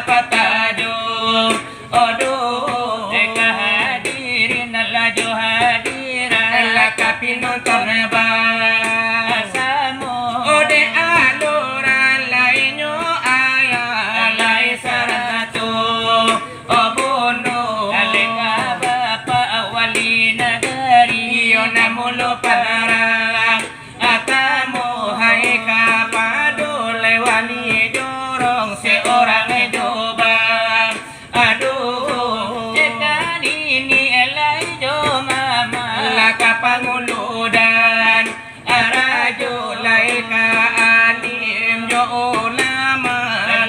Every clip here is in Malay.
pataju Aduh hadirin laju hadiran kapinonton bahasamu Ode aluran lainnya ayah Alai saratu Obunuh Alika bapak wali negeri Yona mulu parang Atamu hai kapadu lewani jorong seorang jobang Aduh cekan ini elai jo mama Laka panguludan Arajo laika alim jo ulama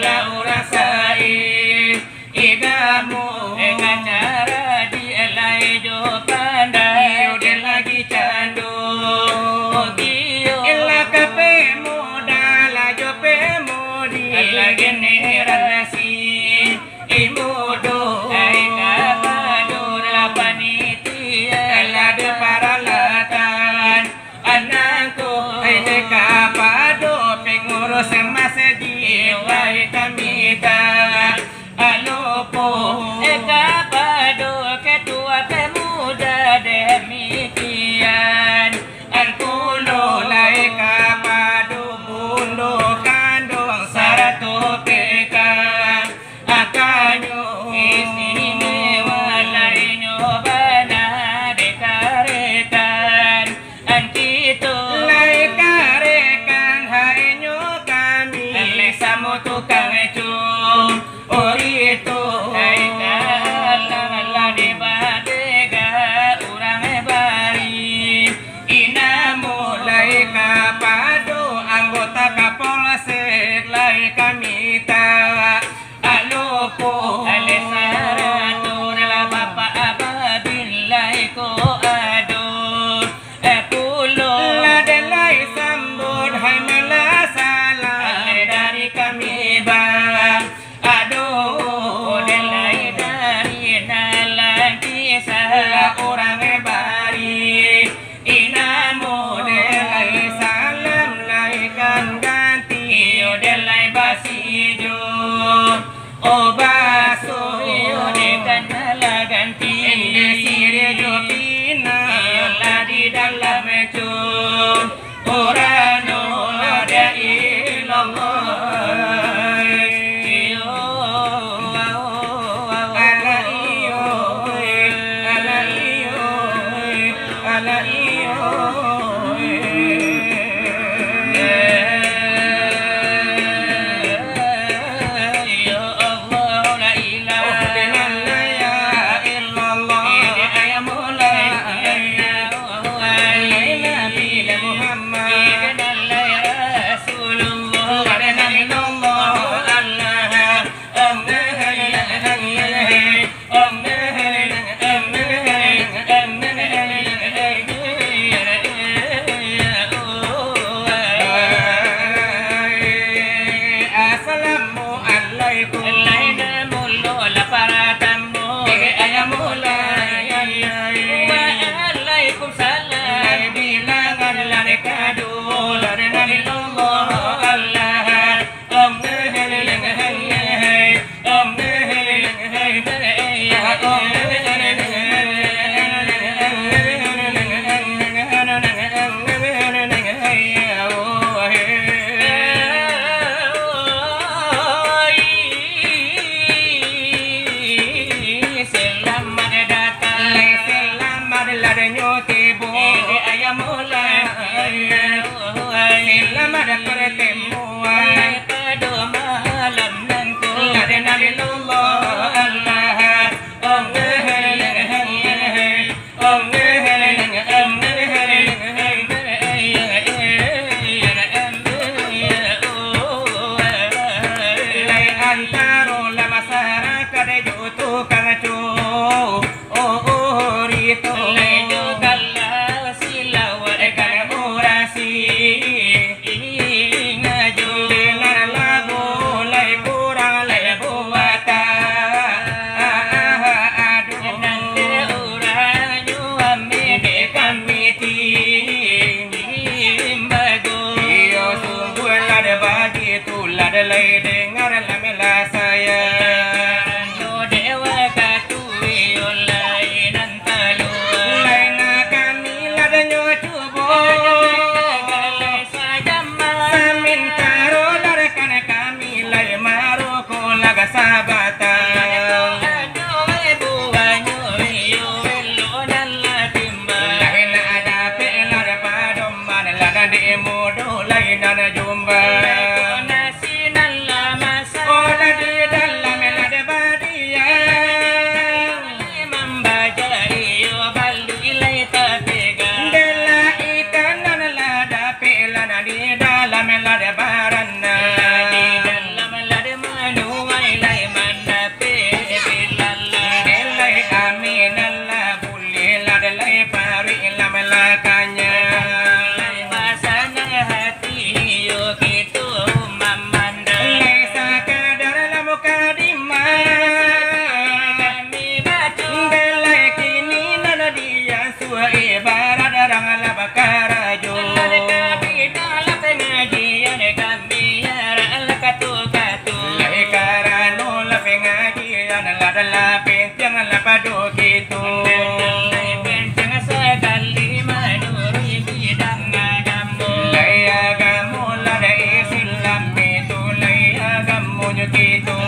Lau rasai Igamu cara di elai jo pandai Udah lagi candu Ela kape muda la jo pe mudi Lagi neran nasi Imudo Hai kapadur la panitia La de paralatan Anakku Hai de kapado Pengurus masjid Wahai kamita Alopo kapado ketua pemuda demikian Angkulo lai kapado bundo kandung saratu pekan Akanyo istimewa lainyo bana dekarekan Antito lai karekan hainyo kami Lesamu tukang cum Orito hai kalang di badega urang bari Inamu lai kapado anggota kapolsek lai kamita Alopo ale saratur la bapak abadilai ko ado pulo lade lai sambut hai malasalah dari kami bang Aduh delai dari nalang kisah orang bari Inamu delai salam laikan ganti delai basijo Obaso dekan nala ganti Sire jopina la di dalam cum Orano ada ilallah Dengar la mela saya lana jumba nasi nalla masa ola di dalam lada badia membaca iyo balu ilai tatega dela ikan lada pelana di dalam lada barana di dalam lada manu ilai mandape bilalla delai amin Allah bulli lada lai pari lam lakanya pasana hati yo kitu mamanda lai sakadar lam kadima kami baca delai kini nana dia suai ibarat darang la bakarajo kami dalam pengajian kami yaral katu-katu lai karano la pengajian la dala penjang la padu kitu penceng sekali menuri bidang agama lai agamu la dai Islam itu lai agamu kitu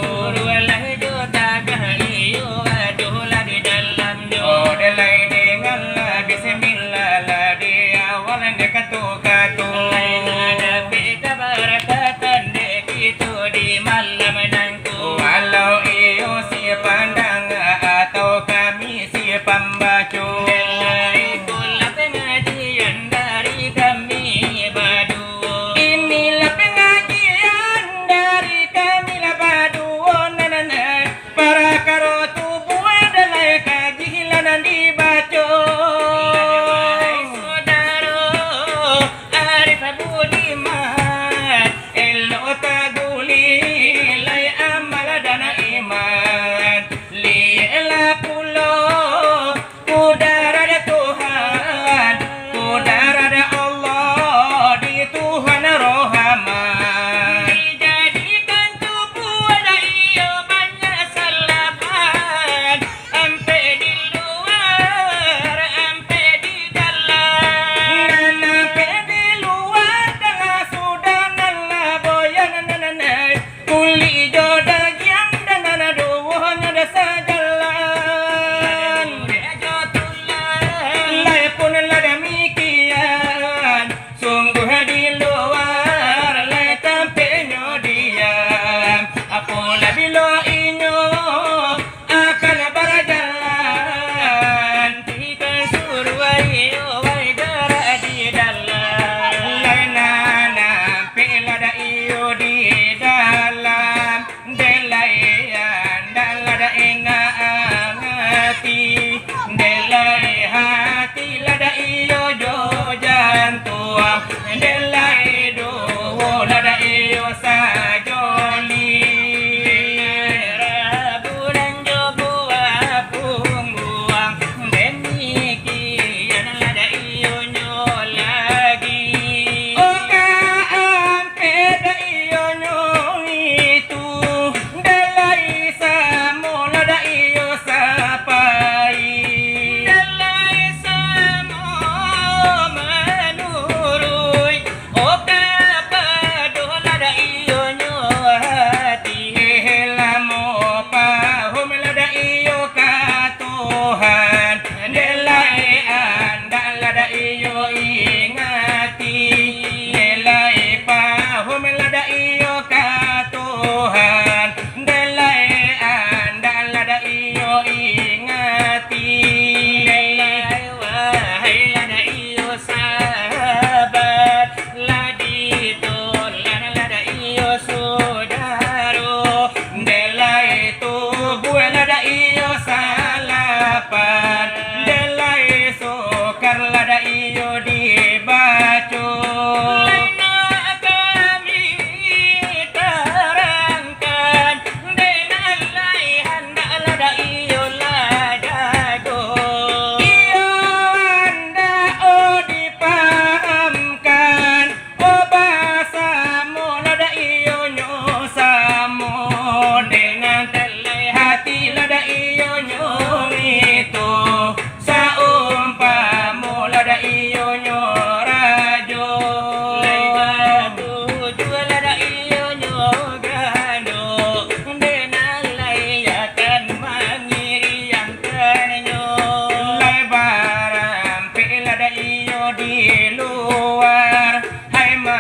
suruh lah juta kali yo aduh lah di dalam yo oh delai dengan la bismillah la di awal dekatu katu ada pita barakatan dek itu di malam nangku walau iyo si pandang atau kami si pembaca itulah pengajian dari kami berdua inilah pengajian dari kami lah berdua nana para karotu buat dalai kajilan dibaca saudara Arif Budiman elo taguli lai amal dan iman liela pulo kudara da Tuhan kudara da Allah di Tuhan rohaman dijadikan tubuh ada iyo banyak salapan ampe di luar ampe di dalam nana pedi luar dalam sudah nana boyan nana kuli jodoh yang dan nana doanya da sajalan lai pun la demikian sungguh di luar lai tampaknya diam apalah bila inyo akan berjalan jika suruh iyo waidara di dalam lai nana pela da iyo di dalam delai anda da ina angati delai hati lada iyo jo jantuang delai do lada iyo sajoli bulan jogo pungguang demikian ada iyo lagi oka ampe da iyo itu delai samo lada iyo sapai dalai samo menurui oka paduh ada iyo hati Helamo pahum lada iyo ka Tuhan delai anda lada iyo ingati delai pahum lada iyo ka Tuhan delai anda lada iyo ingati wahai lada iyo sahabat ladi tolan lada iyo saudaro delai tubuh lada iyo salapan delai sokar lada iyo dibaca Lena kami terangkan dengan laihan lada iyo ladago iyo anda dipahamkan bahasa mo lada iyo nyo samo dengan telai hati lada iyo nyo itu saumpamo lada iyo nyo rajo tujuh lada iyo nyogano dengan layakan mengiriangkan nyo lebaran pila da iyo di luar hai ma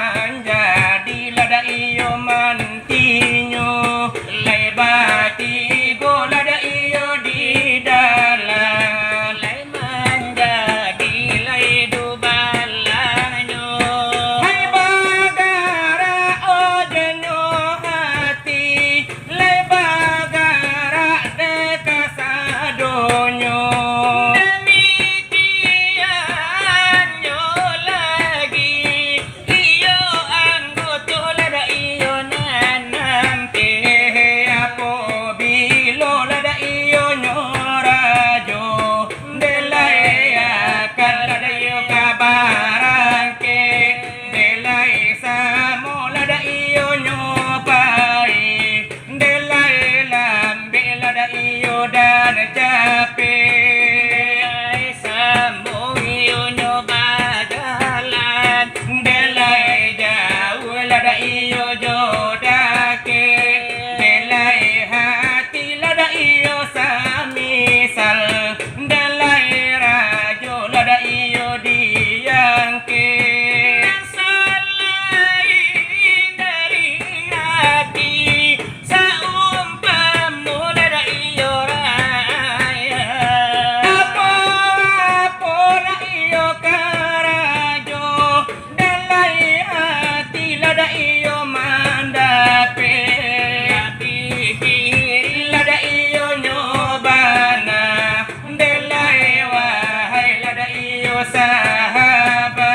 sahabat.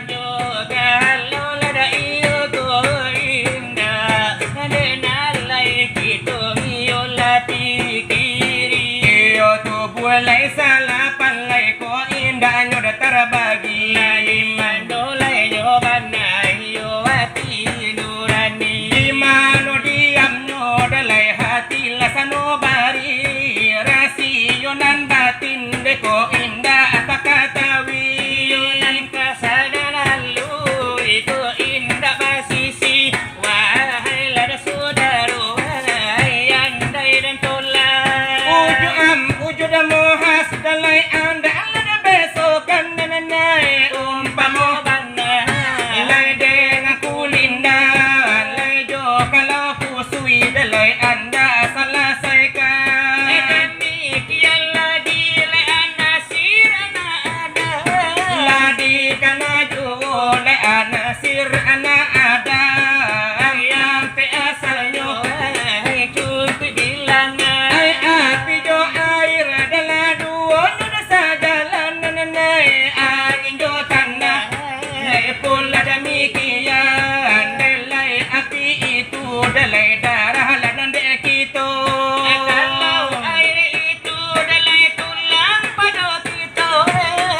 juga lo lada iyo ko indah denalai kita miola pikiri Iyo tu bulai salah palai ko indah nyoda terbagi. mandolai jobana iyo hati nurani Di mano diam nyoda lai hati lasano bari rasio nan batin deko indah apa katawi. Yunan kasadaran lu itu indah basisi wahai lada saudara wahai andai dan tolak Uju damu has dalai anda ada besokan nanai umpamo lai dengan kulinda lai jo kalau kusui dalai anda selesaikan. demikian lagi le anasir ada Ladi kana jo lai anasir anak ada yang te asalnya wahai cukup bilangan ai api jo air adalah dua nyoda sajalan nanai air jo tanah lai pula demikian dalai api itu dalai darah lanan dek kita. kalau air itu dalai tulang pada kita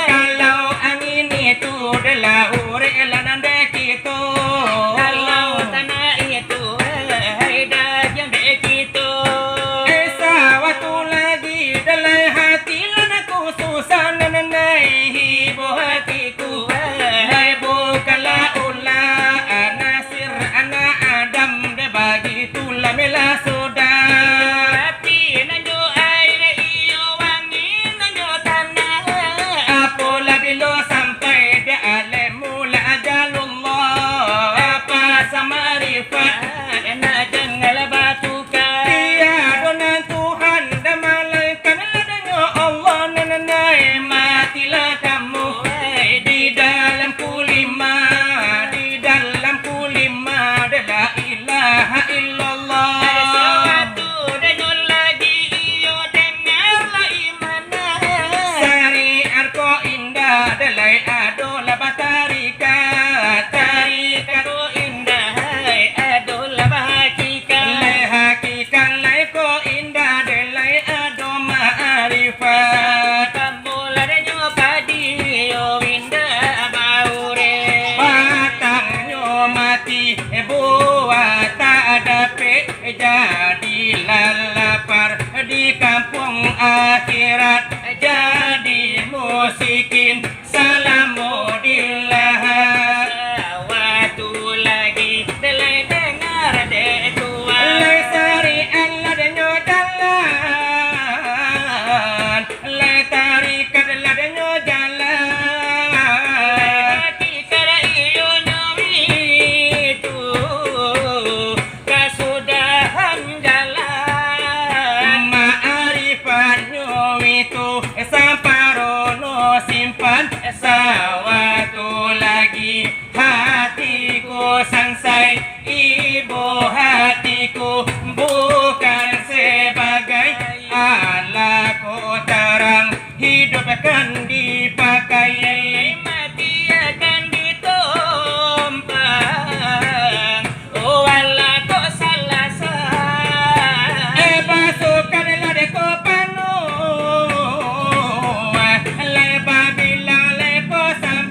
Kalau angin itu adalah ure lanan dek kita. kalau tanah itu wahai dajang dek kita Sawatu lagi dalai hati lanaku susah nanai hibu hatiku. Hai bukanlah ulah anasir anak Adam de bagi tulah mela sudah. tapi nanjo air iyo wangi nanjo tanah Apalah bila sampai dia alim mula ajalullah. Apa sama rifat enak jangan batukan tiada nan Tuhan dan malaikat adanya Allah nanai matilah kamu di dalam kulima la ilaha illallah. sesuatu dan lagi iyo dengarlah imana Syariat ko indah dalai adola batarikat tarikat Kado indah adolah bahagikan lai hakikat lai ko indah dalai ado ma'arifat. Kambola dan nyopadi yo indah baure Batangnya mati buat tak ada jadi lapar di kampung akhirat jadi musikin salamudillah. Waktu lagi delay dengar dek tua Lai syariat ladanya jalan, lai tarikat ladanya jalan. Kita iyo nyawi itu kesudahan jalan Ma'arifatnya itu samparono simpan sawatu lagi hatiku sangsai ibu hatiku bukan sebagai alat terang hidup akan dipakai mati akan ditumpang wala kok salah pasukan ladeko panu leba bila leko sama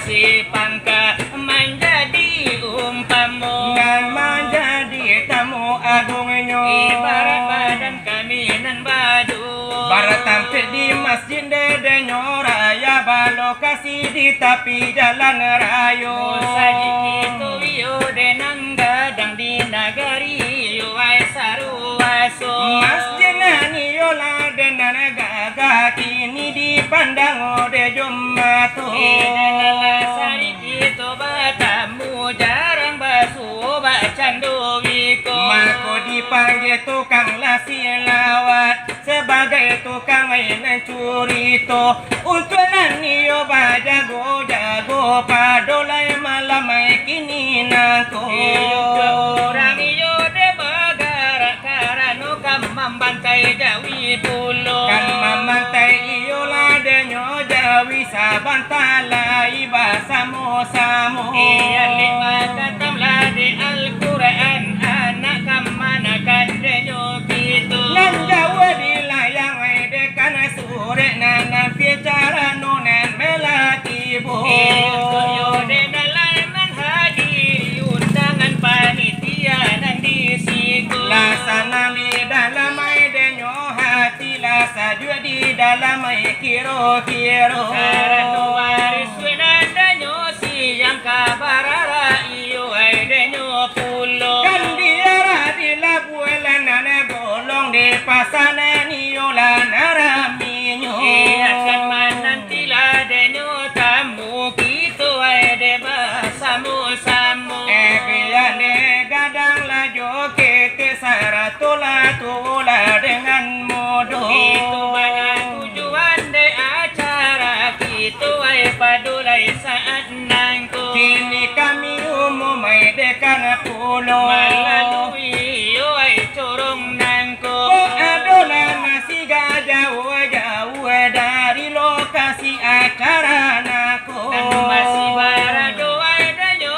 si pangka menjadi umpamu dan menjadi tamu agungnya. Ibarat badan kami nan badu Barat tampil di masjid dedenyo raya balokasi di tepi jalan raya. Saji itu iyo denang gadang di nagari yuai saru aso Masjid nani yola denan gagah kini dipandang ode jummatu. Idanalah sari itu batamu jarang basuh bacandu wiko Mako dipanggil tukang lasi lawat sebagai tukang mainan curito. Untuk nani yo bajago jago padolai malamai kini nako. orang iyo de bagara karano kam membantai jawi pulo Kan mamantai iyo ladenyo jawi sabantala iba samo-samo. iya lima katam ladi Al-Quran anak kamana kandenyo gitu Nan jawa dilayang dekan sore nana bicara nonen melati bo. iyo de dalai menghadiri undangan panitia dan disiku Lasana di dalam denyo hati lasa juga di dalam kiro-kiro. Karena waris wenandanyo siyang kabarara iyo ay denyo pulo Kan dia di labuela nana bolong di pasana niola naraminyo. iya kan manantila denyo tamu gitu ay deba samu-samu Biane gadang lajo kete saratola tola dengan modo. itu banyak tujuan de acara gitu ay padulay saat nangko Kini kami umumai dekan pulo. malalui iyo ay corong nangko Oh adola masih gak jauh-jauh dari lokasi acara nako. dan masih barado ay danyo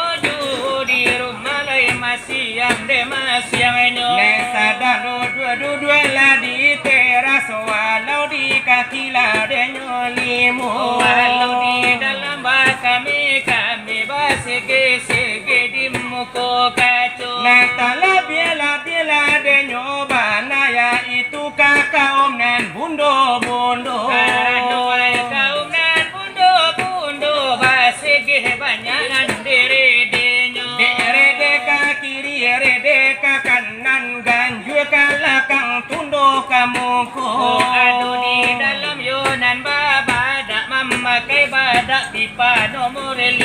di rumah lay masih yang de masih yang enyo Nesa dado dua-dua lah di teras walau di kaki lah denyo limu. walau di dalam kami basege-sege di muko kacu Natala biela denyo banaya itu kakak om nan bundo-bundo. karena ay kaum nan bundo-bundo basege banyakan dere denyo Redeka kiri redeka kanan ganjur kalakang tundo kamuko. aduh di dalam yonan babadak memakai badak pipa nomor 5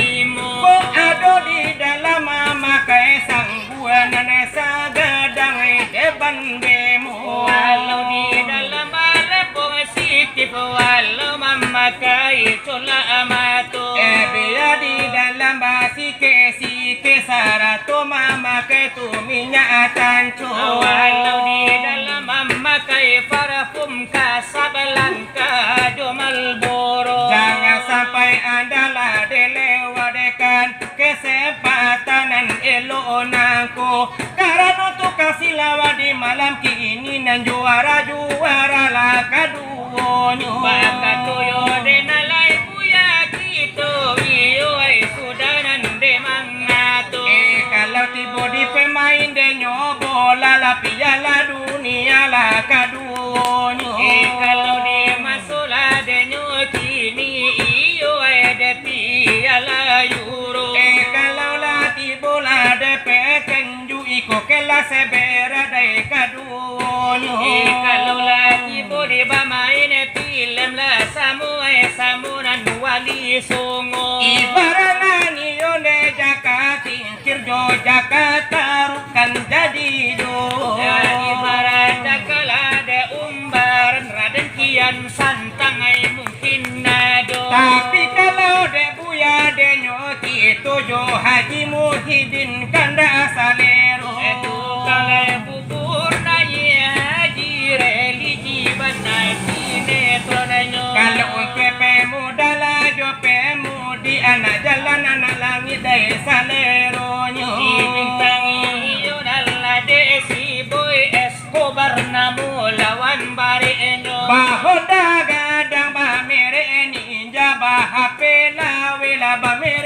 Kok ado di dalam memakai sang buana nesa gadang depan bemo. walau di dalam balepong sitip walau memakai cola amatu Biar di dalam sike sarato memakai tu minyak tanco. walau di dalam memakai parfum Casablanca do Marlboro Jangan sampai anda lah dilewatkan kesempatan elo nangko. Karena untuk kasih lawan di malam kini nan juara lah kaduonyo. baka tuyo de nalay buya gitu iyo ay sudanan de mangato Kalau tiba di pemain denyo bola la piala dunia lah kaduonyo. kalau di masula de kini iyo ay de piala euro Kalau lah tiba lah de pekenju iko kela sebera de kaduonyo. kalau lagi bodi bamain film la samunan wali songo Ibarat yone Jakarta tingkir jo Jakarta rukan jadi do. ibarat kala de umbaran raden kian santang ay mungkin nado Tapi kalau de buya de nyoti itu jo Haji Muhyiddin kanda salero. itu kala bubur na haji religi banai sinetronanyo Kalau untuk pemuda lah jo pemudi anak jalan anak langit dari saleronyo. ibintangi iyo dalla de si boy Escobar namu lawan bare enyo Bahoda gadang ba mere ninja ba HP la wela ba mere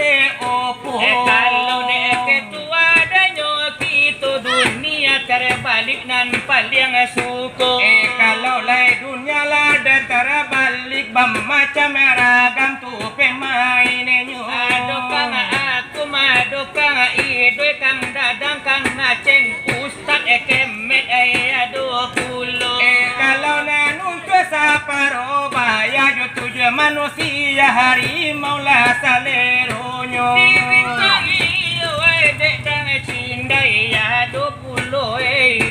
tanpa liang suku. Kalau lai dunia lah dan terbalik macam ragam tu pemainnya. Aduh kang aku madu kang idoi kang dadang kang naceng ustad kemet aduh kulo. Kalau nanun ke saparo baya jo tujuh manusia harimau lah saleronyo. Dedang cindai aduh pulo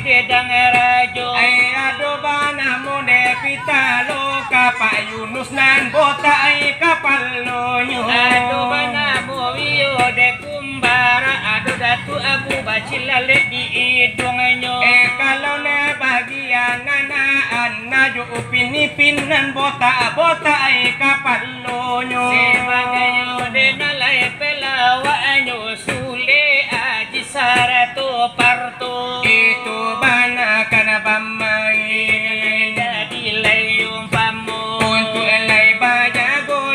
dedang rajo. Aduh bana mone pitalo Pak Yunus nan bota kapal lonyo. Aduh bana mo iyo de kumbara aduh datu abu bacilale di hidungnya. Kalau ne bagian anak jo upin ipin nan bota kapal lonyo. Sebagainya de nalai pelawa anyo sule aji sarato parto. Itu bana kana bamai Jadi layung pamu untuk elai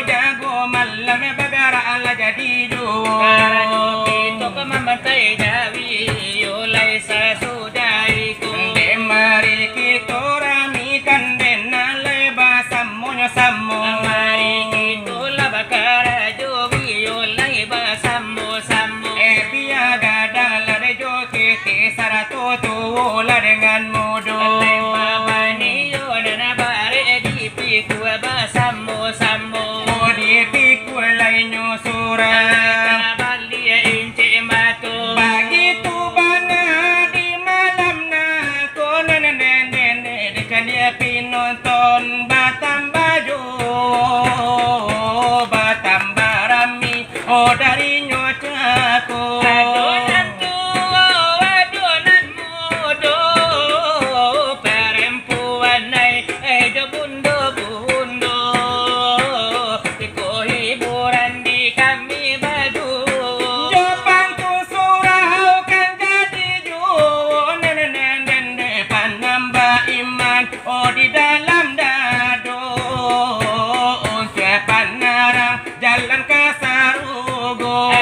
jago malam bagara ala jadi Karano juo. pito kamamatay jawi yolay sa sudaiku. Mari kita ramikan den alai basamonyo samo. Mari kita labakara jowi yolay basamo samo. Biada dalare jo kete sarato tuola dengan mudo. Alay babani yodana bare di piku basamo samo. Di piku lainyo surah. Bali ince mato. Begitu bana di malam na konen dekan dia pinonton Batam Bajo Batam Barami dari nyocaku. Adonan tua, adonan muda, perempuan do bundo, iko hiburan di kami baju. Japan tu surau kan jadi juo panambah iman di dalam dado. Japan narang jalan ke Sarugo.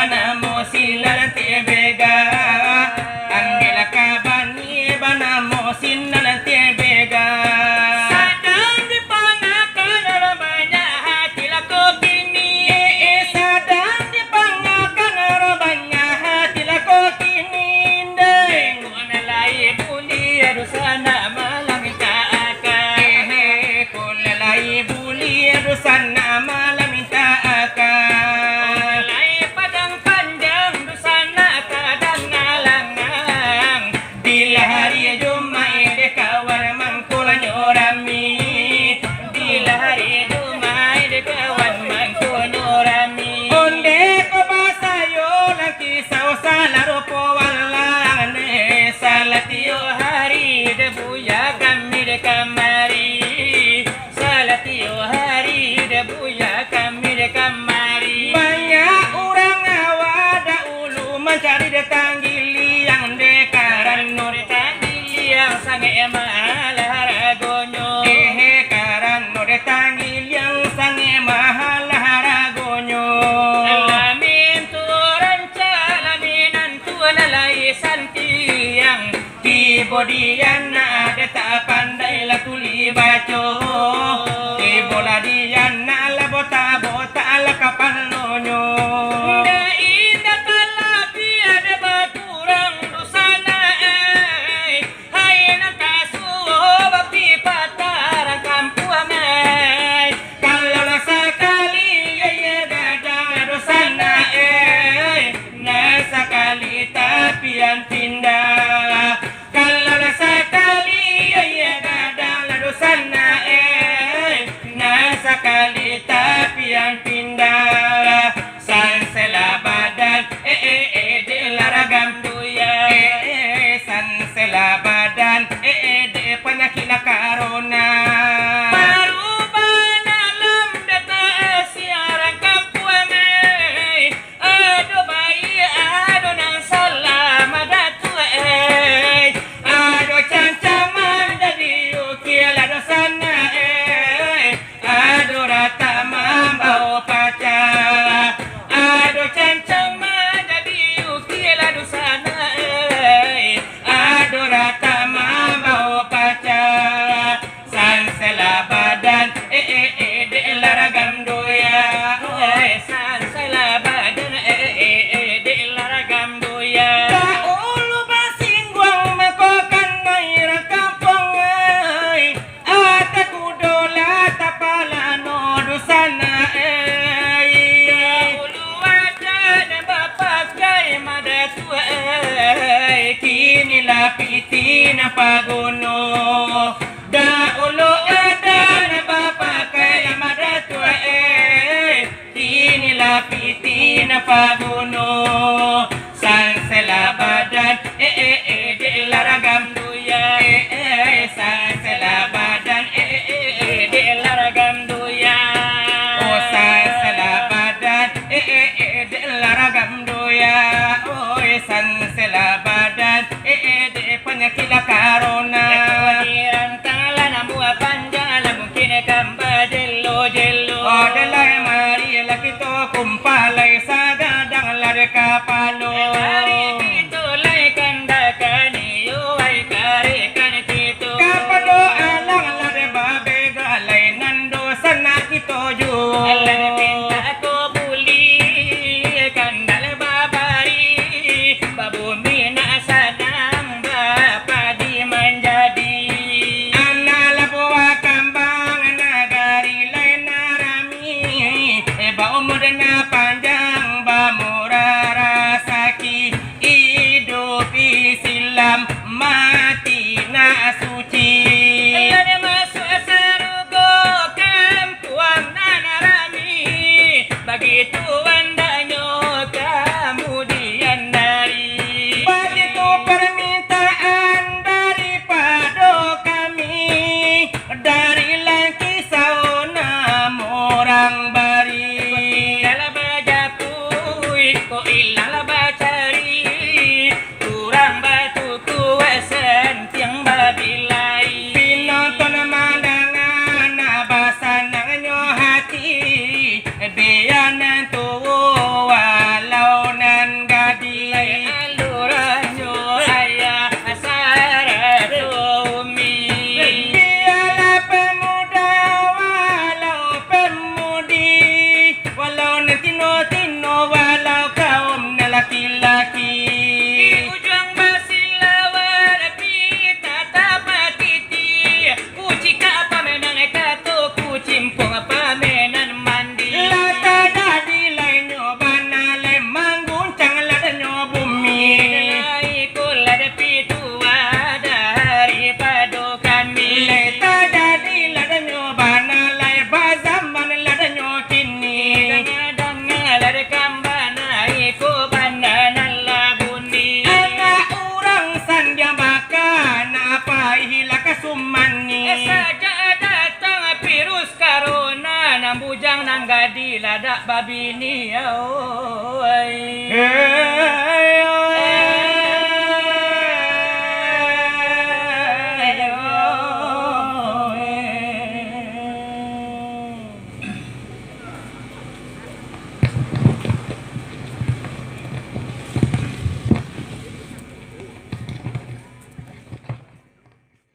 banamo silan tebega Andela kabani banamo silan tebega Sadang di pangakan rabanya hati lako kini Sadang dipangakan robanya hati lako kini Ku analai buli adusana malang taaka Kulalay buli adusana malam minta akan Alai padang panjang dusana kadang ngalang-ngalang Bila hari Jumat kawan mangkul nyorami Bila hari Jumat kawan mangkul nyorami Onde ko basayo lang kisaw sa laro po walang Salatio hari debuya kami de kamari Salatio hari debuya kami de kamari Banyak orang awada ulu mencari datang gili yang dekaran Nur tadi yang sange mahal haragonyo karan no datang gili yang sange mahal haragonyo Alamin tu ranca laminan tu nalai santiang Bodian ada tak pandai lah tuli baco bola dian ala bota bota ala kapal nonyo Indah kalapi ada baturang dusana Hai natasu bapi patarang kampuang kalau lah sekali ya gadang dosana nah sekali tapi yang tindak kalau lah sekali ya gadang dosana nah sekali tapi yang pindah sansela badan de laragam duya sansela badan de penyakit corona Parubahan alam data siarang kampuang Ado bayi ado nang salam ada tua ado cancaman jadi ukil ado sana ado rata mambau paca ado cancang jadi ukil ado sana ado rata mambau paca sansela badan de laragam doya Sansala badan de laragam doya Kaulu basingguang makokan naira kampung ay ate kudola tapala no dusana ay Ulu ada dan bapak gay mada tua kini lapiti na paguno daulo ada na bapakai madatu kini lapiti na paguno sansela badan de laragam duya sansela badan de laragam duya oh sansela badan de laragam doya oh sansela badan de penyakit corona Kewadiran tangala namu panjala mungkin kamba jello jello oh dalai mari lakito kumpalay sa gadang lare kapalo Hari itu lai kanda kaniyo ay kare kanitito kapalo alang lare babe galay nando sana kito ju Alam pinta ko buli kandal babari babumi na sanang bapa di menjadi Anala buwa kambang nagari lay narami ba umur na panjang ba murara saki hidup Islam mati na suci Alam masuk sarugo kampuang nanarami begitu andanya kemudian dari begitu permintaan daripada kami dari laki sauna orang bari Dalam bajaku ko ilang labacari kurang batu kuwasan tiang babilai Pinonton mandangan nabasan ng hati biyan tuwo walau na sumani saja datang virus corona, nang bujang nang gadi ladak babini oi.